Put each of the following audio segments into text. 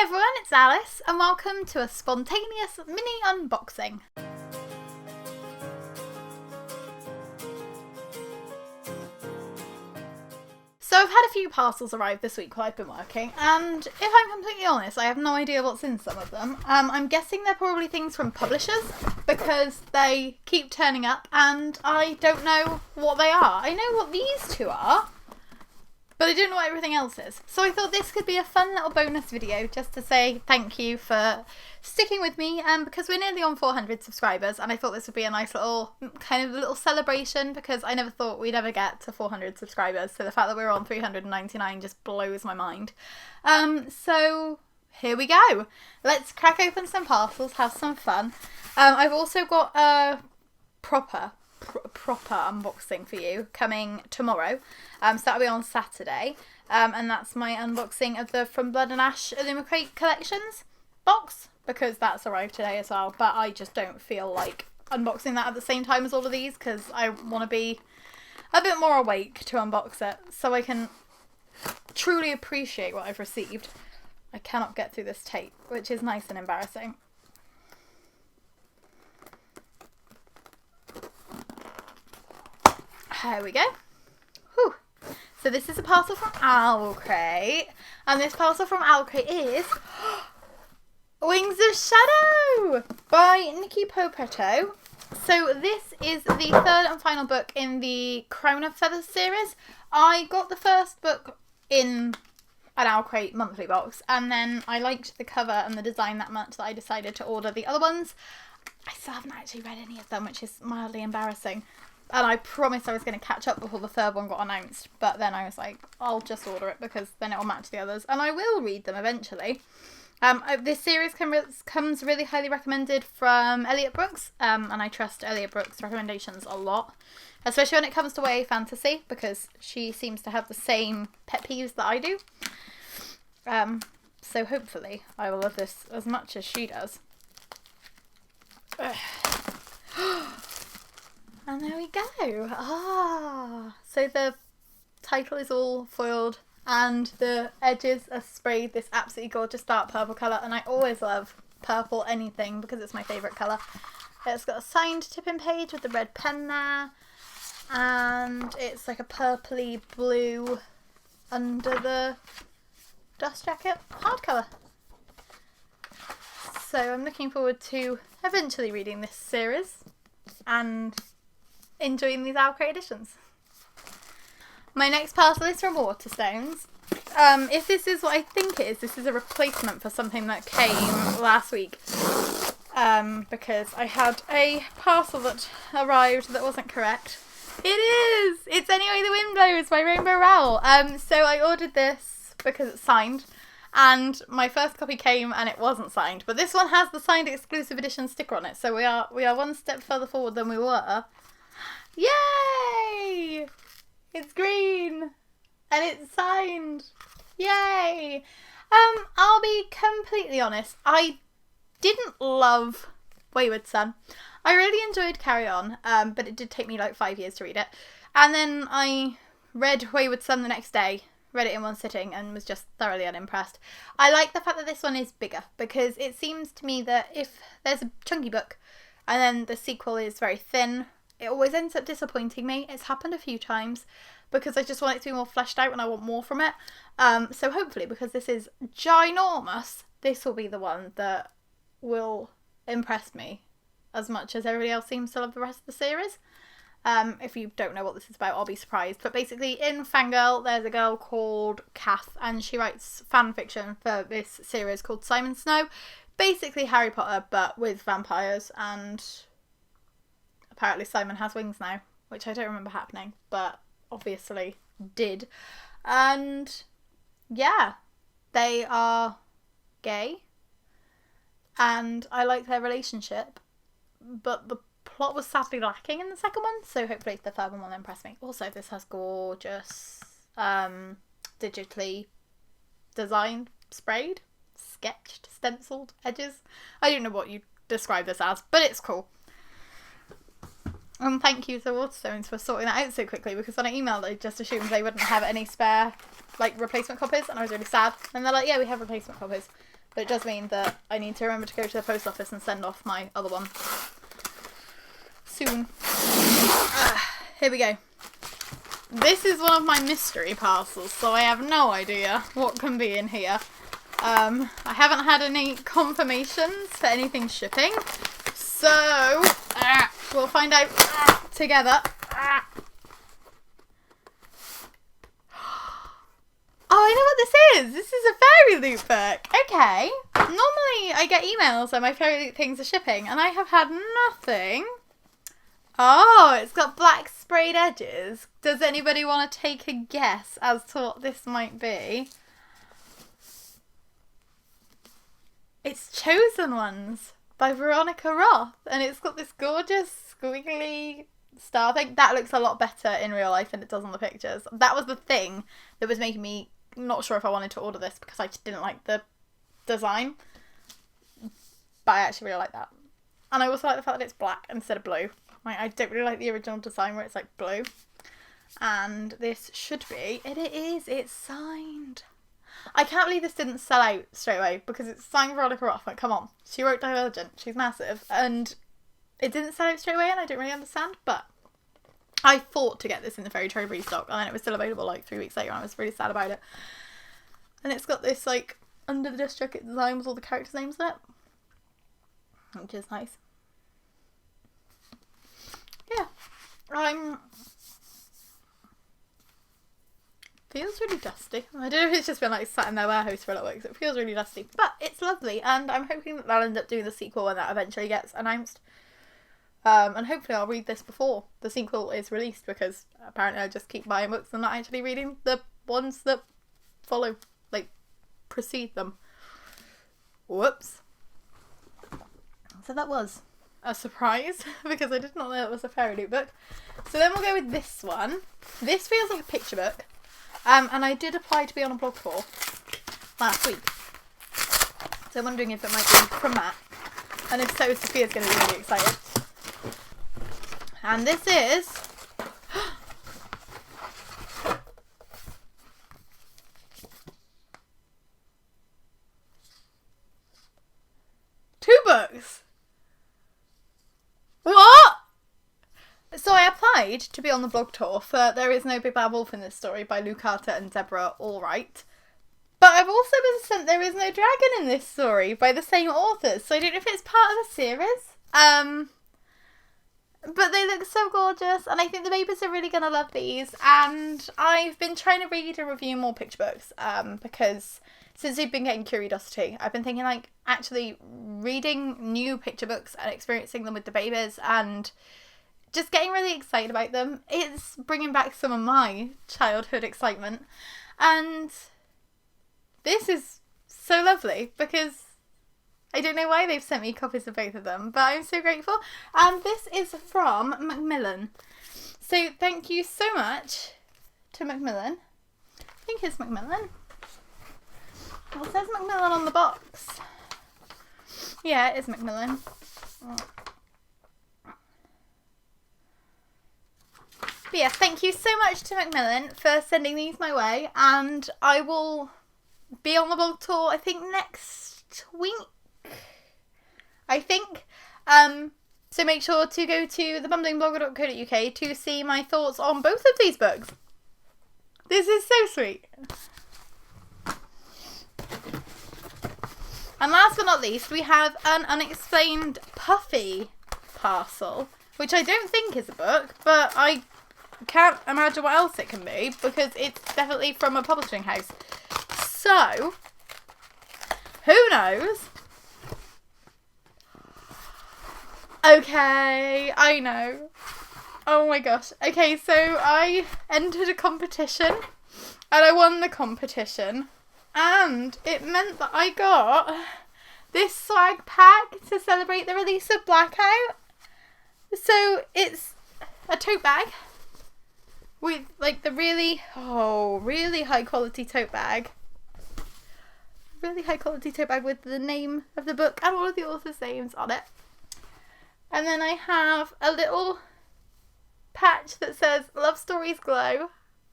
everyone, it's Alyce and welcome to a spontaneous mini unboxing. So I've had a few parcels arrive this week while I've been working, and if I'm completely honest, I have no idea what's in some of them. I'm guessing they're probably things from publishers because they keep turning up and I don't know what they are. I know what these two are, but I don't know what everything else is. So I thought this could be a fun little bonus video just to say thank you for sticking with me, because we're nearly on 400 subscribers and I thought this would be a nice little kind of little celebration because I never thought we'd ever get to 400 subscribers. So the fact that we're on 399 just blows my mind. So here we go. Let's crack open some parcels, have some fun. I've also got a proper unboxing for you coming tomorrow, so that'll be on Saturday, and that's my unboxing of the From Blood and Ash Illumicrate Collections box, because that's arrived today as well, but I just don't feel like unboxing that at the same time as all of these because I want to be a bit more awake to unbox it so I can truly appreciate what I've received. I cannot get through this tape, which is nice and embarrassing. There we go. Whew. So this is a parcel from Owlcrate, and this parcel from Owlcrate is Wings of Shadow by Nikki Popetto. So this is the third and final book in the Crown of Feathers series. I got the first book in an Owlcrate monthly box, and then I liked the cover and the design that much that I decided to order the other ones. I still haven't actually read any of them, which is mildly embarrassing. And I promised I was going to catch up before the third one got announced. But then I was like, I'll just order it because then it'll match the others. And I will read them eventually. This series comes really highly recommended from Elliot Brooks. And I trust Elliot Brooks' recommendations a lot. Especially when it comes to YA fantasy. Because she seems to have the same pet peeves that I do. So hopefully I will love this as much as she does. And there we go. So the title is all foiled and the edges are sprayed this absolutely gorgeous dark purple colour, and I always love purple anything because it's my favourite colour. It's got a signed tipping page with the red pen there, and it's like a purpley blue under the dust jacket hardcover. So I'm looking forward to eventually reading this series and enjoying these Owlcrate editions. My next parcel is from Waterstones. If this is what I think it is, this is a replacement for something that came last week. Because I had a parcel that arrived that wasn't correct. It is! It's Anyway the Wind Blows by Rainbow Rowell. So I ordered this because it's signed. And my first copy came and it wasn't signed. But this one has the signed exclusive edition sticker on it. So we are one step further forward than we were. Yay! It's green and it's signed. Yay! I'll be completely honest. I didn't love Wayward Son. I really enjoyed Carry On, but it did take me like 5 years to read it. And then I read Wayward Son the next day, read it in one sitting, and was just thoroughly unimpressed. I like the fact that this one is bigger because it seems to me that if there's a chunky book and then the sequel is very thin, it always ends up disappointing me. It's happened a few times because I just want it to be more fleshed out and I want more from it. So hopefully, because this is ginormous, this will be the one that will impress me as much as everybody else seems to love the rest of the series. If you don't know what this is about, I'll be surprised. But basically, in Fangirl, there's a girl called Kath, and she writes fan fiction for this series called Simon Snow. Basically Harry Potter, but with vampires, and apparently Simon has wings now, which I don't remember happening, but obviously did. And yeah, they are gay, and I like their relationship, but the plot was sadly lacking in the second one, so hopefully the third one will impress me. Also, this has gorgeous digitally designed, sprayed, sketched, stenciled edges. I don't know what you describe this as, but it's cool. And thank you to Waterstones for sorting that out so quickly, because when I emailed, I just assumed they wouldn't have any spare, like, replacement copies, and I was really sad. And they're like, yeah, we have replacement copies. But it does mean that I need to remember to go to the post office and send off my other one soon. Here we go. This is one of my mystery parcels, so I have no idea what can be in here. I haven't had any confirmations for anything shipping, so we'll find out together. Oh, I know what this is. This is a fairy loot book. Okay. Normally I get emails when my fairy loot things are shipping, and I have had nothing. Oh, it's got black sprayed edges. Does anybody want to take a guess as to what this might be? It's Chosen Ones by Veronica Roth, and it's got this gorgeous squiggly star thing. That looks a lot better in real life than it does on the pictures. That was the thing that was making me not sure if I wanted to order this, because I just didn't like the design. But I actually really like that. And I also like the fact that it's black instead of blue. Like, I don't really like the original design where it's like blue. And this should be, and it is, it's signed. I can't believe this didn't sell out straight away, because it's signed Veronica Roth. Like, come on. She wrote Divergent. She's massive. And it didn't sell out straight away, and I don't really understand, but I fought to get this in the Fairy Trade restock, and then it was still available like 3 weeks later, and I was really sad about it. And it's got this, like, under the dust jacket design with all the characters' names in it, which is nice. Yeah. Feels really dusty. I don't know if it's just been, like, sat in their warehouse for a little bit, because it feels really dusty. But it's lovely, and I'm hoping that they'll end up doing the sequel when that eventually gets announced. And hopefully I'll read this before the sequel is released, because apparently I just keep buying books and not actually reading the ones that follow, like, precede them. Whoops. So that was a surprise, because I did not know it was a fairy loot book. So then we'll go with this one. This feels like a picture book. And I did apply to be on a blog tour last week. So I'm wondering if it might be from that. And if so, Sophia's going to be really excited. And this is... two books! What? So I applied to be on the blog tour for There Is No Big Bad Wolf in This Story by Lou Carter and Deborah Allwright. But I've also been sent There Is No Dragon in This Story by the same authors. So I don't know if it's part of a series. But they look so gorgeous, and I think the babies are really going to love these. And I've been trying to read and review more picture books, because since we've been getting Curiosity, I've been thinking, like, actually reading new picture books and experiencing them with the babies and just getting really excited about them. It's bringing back some of my childhood excitement. And this is so lovely, because I don't know why they've sent me copies of both of them, but I'm so grateful. And this is from Macmillan. So thank you so much to Macmillan. I think it's Macmillan. Well, it says Macmillan on the box. Yeah, it is Macmillan. But yeah, thank you so much to Macmillan for sending these my way. And I will be on the blog tour, I think, next week. I think. So make sure to go to thebumblingblogger.co.uk to see my thoughts on both of these books. This is so sweet. And last but not least, we have an unexplained puffy parcel, which I don't think is a book, but I can't imagine what else it can be, because it's definitely from a publishing house. So, who knows? Okay, I know. Oh my gosh. Okay, so I entered a competition and I won the competition, and it meant that I got this swag pack to celebrate the release of Blackout. So it's a tote bag with, like, the really high quality tote bag. Really high quality tote bag with the name of the book and all of the authors' names on it. And then I have a little patch that says Love Stories Glow.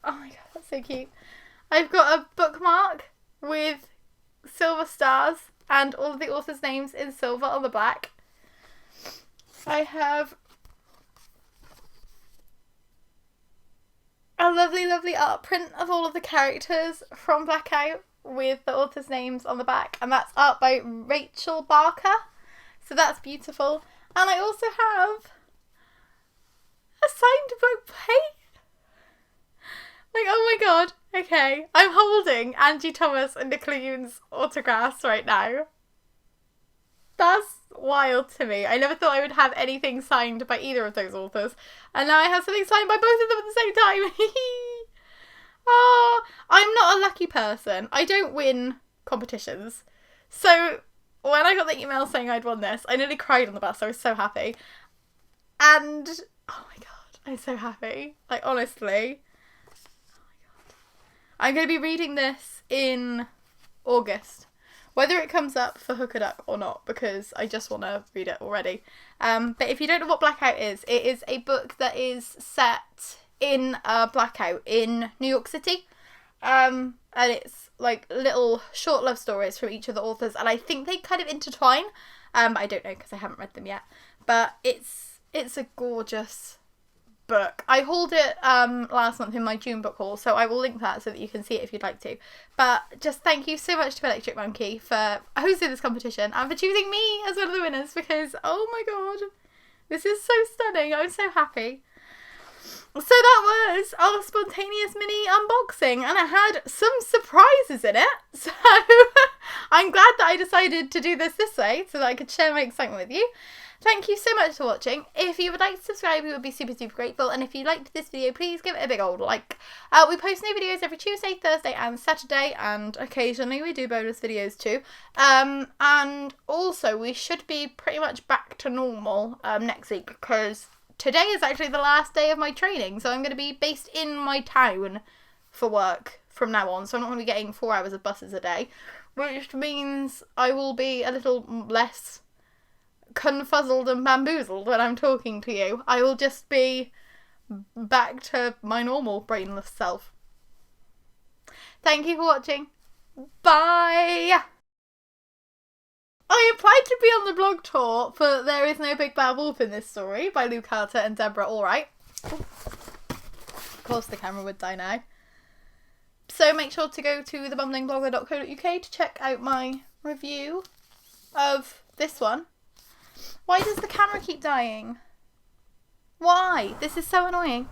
Oh my god, that's so cute. I've got a bookmark with silver stars and all of the authors' names in silver on the back. I have a lovely, lovely art print of all of the characters from Blackout with the authors' names on the back, and that's art by Rachel Barker, so that's beautiful. And I also have a signed book plate. Like, oh my god. Okay, I'm holding Angie Thomas and Nicola Yoon's autographs right now. That's wild to me. I never thought I would have anything signed by either of those authors, and now I have something signed by both of them at the same time. Oh, I'm not a lucky person. I don't win competitions. So when I got the email saying I'd won this, I nearly cried on the bus. I was so happy. And oh my god, I'm so happy. Like, honestly. Oh my god. I'm going to be reading this in August. Whether it comes up for Hook a Duck or not, because I just want to read it already. But if you don't know what Blackout is, it is a book that is set in a blackout in New York City. And it's like little short love stories from each of the authors, and I think they kind of intertwine. But I don't know because I haven't read them yet. But it's a gorgeous book. I hauled it last month in my June book haul, so I will link that so that you can see it if you'd like to. But just thank you so much to Electric Monkey for hosting this competition and for choosing me as one of the winners, because oh my god, this is so stunning. I'm so happy. So that was our spontaneous mini unboxing, and it had some surprises in it, so I'm glad that I decided to do this way so that I could share my excitement with you. Thank you so much for watching. If you would like to subscribe, we would be super, super grateful, and if you liked this video, please give it a big old like. We post new videos every Tuesday, Thursday and Saturday, and occasionally we do bonus videos too. And also we should be pretty much back to normal next week, because today is actually the last day of my training, so I'm going to be based in my town for work from now on, so I'm not going to be getting 4 hours of buses a day, which means I will be a little less confuzzled and bamboozled when I'm talking to you. I will just be back to my normal brainless self. Thank you for watching. Bye! I applied to be on the blog tour for There Is No Big Bad Wolf in This Story by Lou Carter and Deborah Allwright. Of course the camera would die now. So make sure to go to thebumblingblogger.co.uk to check out my review of this one. Why does the camera keep dying? Why? This is so annoying.